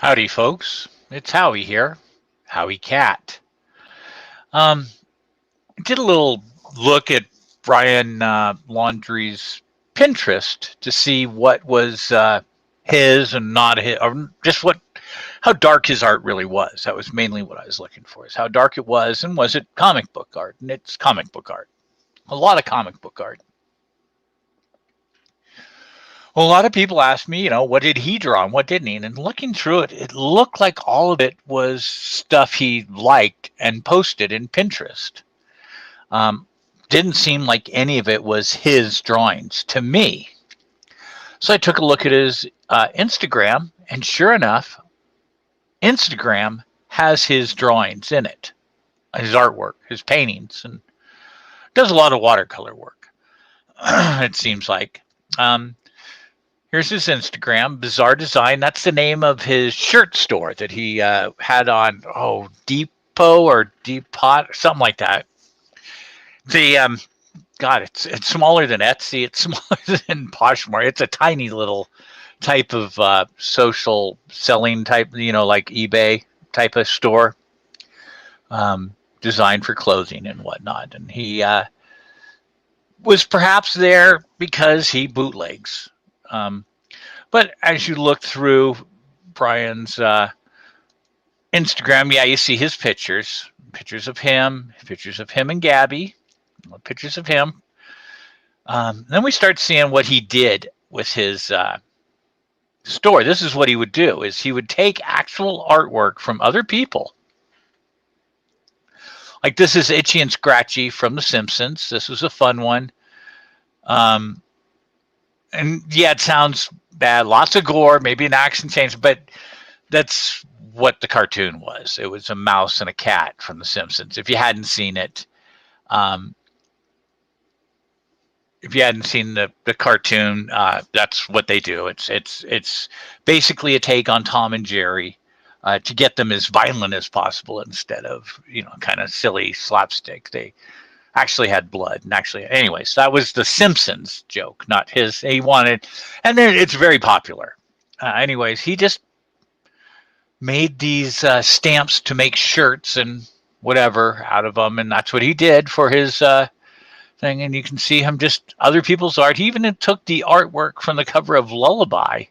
Howdy, folks. It's Howie here, Howie Cat. Um, did a little look at Brian Laundrie's Pinterest to see what was his and not his, or just how dark his art really was. That was mainly what I was looking for: is how dark it was, and was it comic book art? And it's comic book art. A lot of comic book art. Well, a lot of people ask me, what did he draw and what didn't he? And looking through it, it looked like all of it was stuff he liked and posted in Pinterest. Um, didn't seem like any of it was his drawings to me. So I took a look at his Instagram, and sure enough, Instagram has his drawings in it, his artwork, his paintings, and does a lot of watercolor work, it seems like. Um, Here's his Instagram, Bizarre Design. That's the name of his shirt store that he had on, Depot or Depot, something like that. The God, it's smaller than Etsy. It's smaller than Poshmark. It's a tiny little type of social selling type, like eBay type of store, designed for clothing and whatnot. And he was perhaps there because he bootlegs. But as you look through Brian's Instagram, yeah, you see his pictures of him and Gabby, pictures of him. Then we start seeing what he did with his store. This is what he would do: is he would take actual artwork from other people. Like this is Itchy and Scratchy from The Simpsons. This was a fun one. And yeah, it sounds bad. Lots of gore, maybe an accent change, but that's what the cartoon was. It was a mouse and a cat from The Simpsons. If you hadn't seen it, the cartoon, that's what they do. It's basically a take on Tom and Jerry, to get them as violent as possible instead of kind of silly slapstick. They actually had blood, and anyways, that was the Simpsons joke, not his. He wanted, and then it's very popular. Anyways, he just made these stamps to make shirts and whatever out of them, and that's what he did for his thing. And you can see him just other people's art. He even took the artwork from the cover of Lullaby.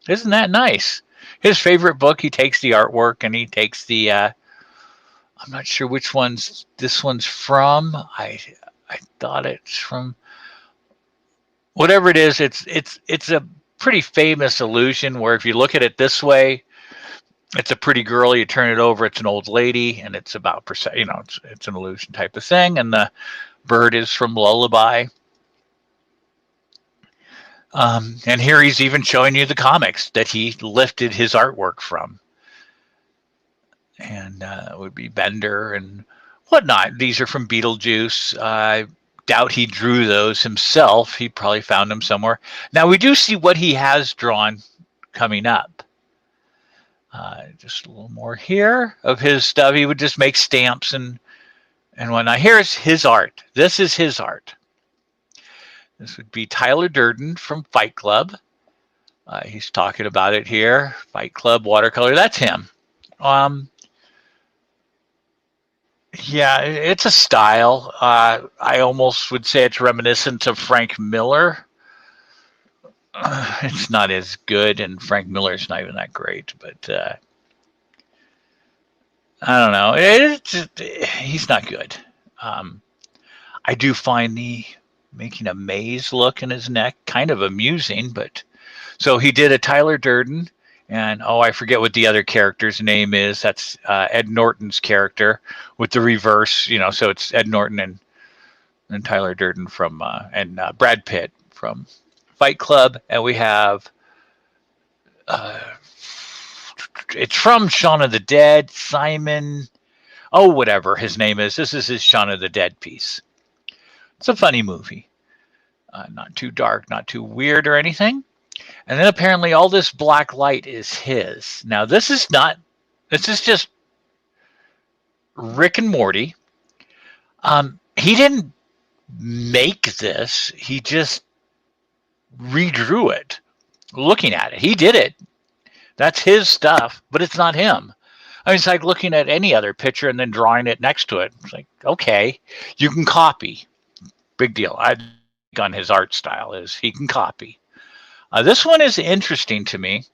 Isn't that nice? His favorite book. He takes the artwork and he takes the. I'm not sure which one's this one's from. I thought it's from whatever it is. It's a pretty famous illusion where if you look at it this way, it's a pretty girl. You turn it over, it's an old lady, and it's about it's an illusion type of thing. And the bird is from Lullaby. And here he's even showing you the comics that he lifted his artwork from. And it would be Bender and whatnot. These are from Beetlejuice. I doubt he drew those himself. He probably found them somewhere. Now we do see what he has drawn coming up. Just a little more here of his stuff. He would just make stamps and whatnot. Here's his art. This is his art. This would be Tyler Durden from Fight Club. He's talking about it here. Fight Club watercolor. That's him. Yeah, it's a style. I almost would say it's reminiscent of Frank Miller. It's not as good, and Frank Miller's not even that great, but I don't know. He's not good. I do find the making a maze look in his neck kind of amusing, but so he did a Tyler Durden. And I forget what the other character's name is. That's Ed Norton's character with the reverse, so it's Ed Norton and Tyler Durden from and Brad Pitt from Fight Club. And we have it's from Shaun of the Dead, Simon, whatever his name is. This is his Shaun of the Dead piece. It's a funny movie. Not too dark, not too weird or anything. And then apparently all this black light is his. Now this is just Rick and Morty. He didn't make this. He just redrew it. Looking at it, he did it. That's his stuff, but it's not him. I mean, it's like looking at any other picture and then drawing it next to it. It's like, okay, you can copy. Big deal. I on his art style is he can copy. This one is interesting to me,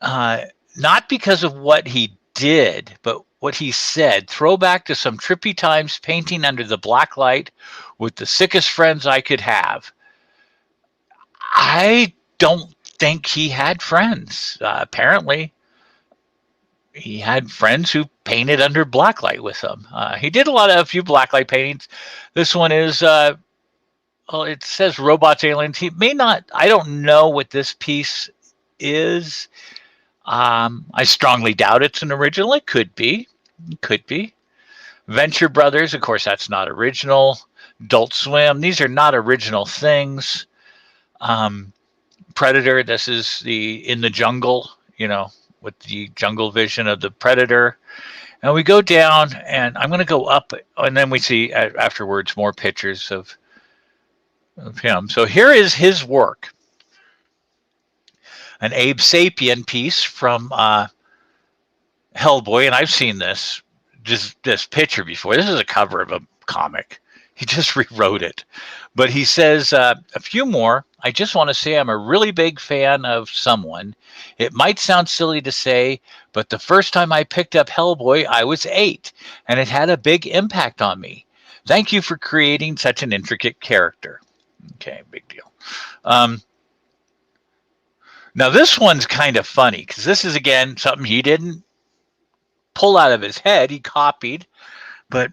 uh, not because of what he did, but what he said. Throwback to some trippy times painting under the black light with the sickest friends I could have. I don't think he had friends. Apparently, he had friends who painted under blacklight with him. He did a few blacklight paintings. This one is, well, it says robots, aliens. He may not. I don't know what this piece is. I strongly doubt it's an original. It could be. It could be. Venture Brothers, of course, that's not original. Adult Swim, these are not original things. Predator, this is the in the jungle, with the jungle vision of the predator. And we go down, and I'm going to go up, and then we see afterwards more pictures of him. So here is his work. An Abe Sapien piece from Hellboy, and I've seen this picture before. This is a cover of a comic. He just rewrote it. But he says, a few more. I just want to say I'm a really big fan of someone. It might sound silly to say, but the first time I picked up Hellboy, I was 8, and it had a big impact on me. Thank you for creating such an intricate character. Okay, big deal. Now, this one's kind of funny, because this is, again, something he didn't pull out of his head. He copied, but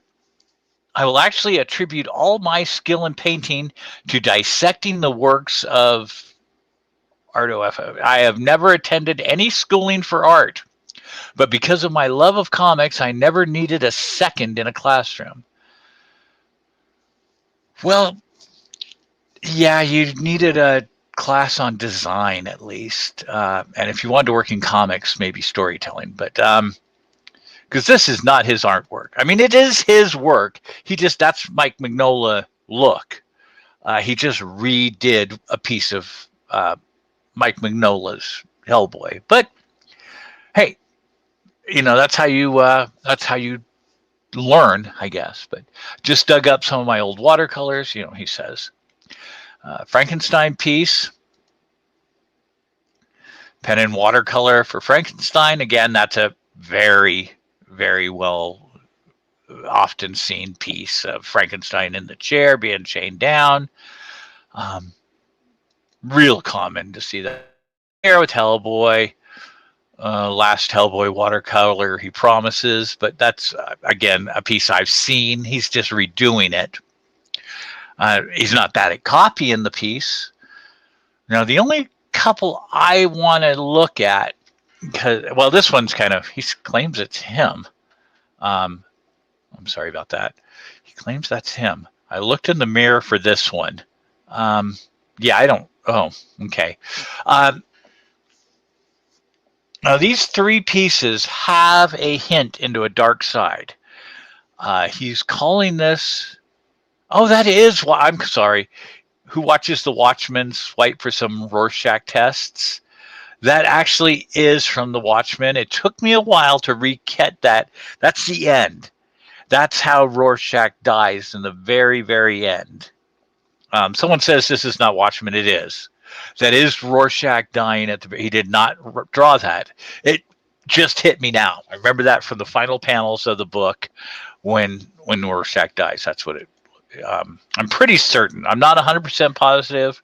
I will actually attribute all my skill in painting to dissecting the works of Arto. I have never attended any schooling for art, but because of my love of comics, I never needed a second in a classroom. Well, yeah, you needed a class on design at least, and if you wanted to work in comics, maybe storytelling. But because this is not his artwork. I mean, it is his work. That's Mike Mignola look. He just redid a piece of Mike Mignola's Hellboy. But hey, that's how you learn, I guess. But just dug up some of my old watercolors. He says Frankenstein piece, pen and watercolor for Frankenstein. Again, that's a very, very well often seen piece of Frankenstein in the chair being chained down. Real common to see that here with Hellboy. Last Hellboy watercolor, he promises, but that's again a piece I've seen. He's just redoing it. He's not bad at copying the piece. Now, the only couple I want to look at, this one's he claims it's him. I'm sorry about that. He claims that's him. I looked in the mirror for this one. Yeah, I don't. Oh, okay. Now, these 3 pieces have a hint into a dark side. He's calling this. Oh, that is. I'm sorry. Who watches The Watchmen swipe for some Rorschach tests? That actually is from The Watchmen. It took me a while to re-get that. That's the end. That's how Rorschach dies in the very, very end. Someone says this is not Watchmen. It is. That is Rorschach dying at the. He did not draw that. It just hit me now. I remember that from the final panels of the book when Rorschach dies. That's what it. I'm pretty certain. I'm not 100% positive,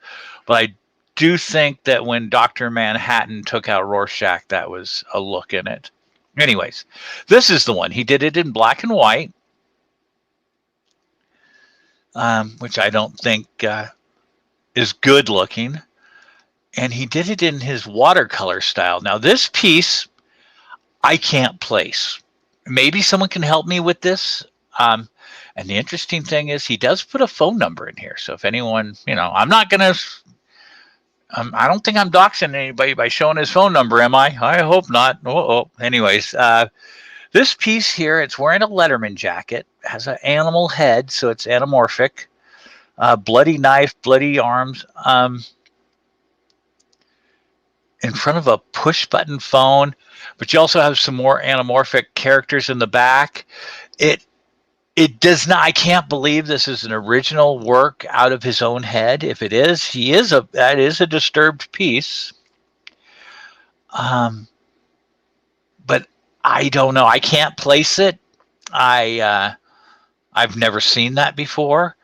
but I do think that when Dr. Manhattan took out Rorschach, that was a look in it. Anyways, this is the one. He did it in black and white, which I don't think is good looking. And he did it in his watercolor style. Now, this piece, I can't place. Maybe someone can help me with this. And the interesting thing is he does put a phone number in here. So if anyone, I'm not going to, I don't think I'm doxing anybody by showing his phone number, am I? I hope not. Anyways, this piece here, it's wearing a Letterman jacket, has an animal head, so it's anamorphic. Bloody knife, bloody arms. in front of a push button phone, but you also have some more anamorphic characters in the back. It it does not. I can't believe this is an original work out of his own head. If it is, that is a disturbed piece. Um, but I don't know. I can't place it. I've never seen that before,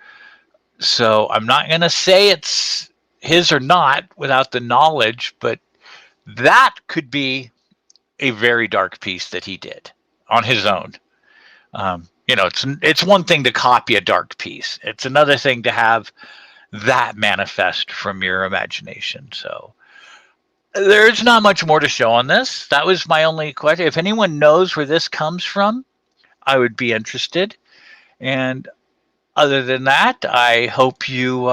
so I'm not going to say it's his or not without the knowledge. But that could be a very dark piece that he did on his own. It's one thing to copy a dark piece. It's another thing to have that manifest from your imagination. So there's not much more to show on this. That was my only question. If anyone knows where this comes from, I would be interested. And other than that, I hope you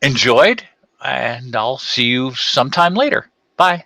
enjoyed, and I'll see you sometime later. Bye.